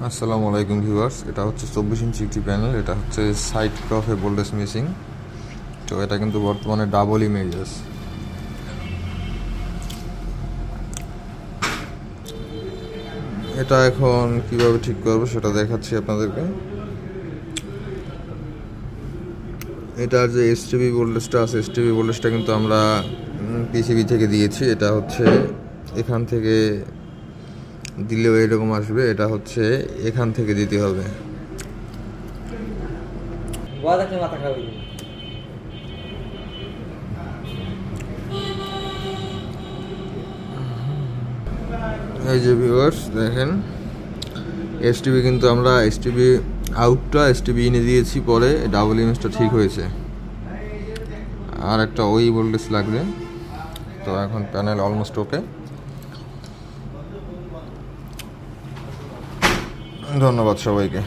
আসসালামু আলাইকুম ভিউয়ার্স, এটা হচ্ছে 24 ইঞ্চি একটি প্যানেল। এটা হচ্ছে সাইড প্রফে ভোল্টেজ মিসিং। তো এটা কিন্তু বর্তমানে ডাবল ইমেজেস। এটা এখন কিভাবে ঠিক করবো সেটা দেখাচ্ছি আপনাদেরকে। এটার যে এসটিবি ভোল্টেজটা আছে, এসটিবি ভোল্টেজটা কিন্তু আমরা পিসিবি থেকে দিয়েছি। এটা হচ্ছে এখান থেকে দিলেও এরকম আসবে, এটা হচ্ছে এখান থেকে দিতে হবে। এই যে ভিউয়ার্স দেখেন, এসটিবি কিন্তু আমরা এসটিবি আউটটা এসটিবি ইনে দিয়েছি, পরে ডাবল ইমেজটা ঠিক হয়েছে। আর একটা ওই ভোল্টেজ লাগবে। তো এখন প্যানেল অলমোস্ট ওকে। ধন্যবাদ সবাইকে।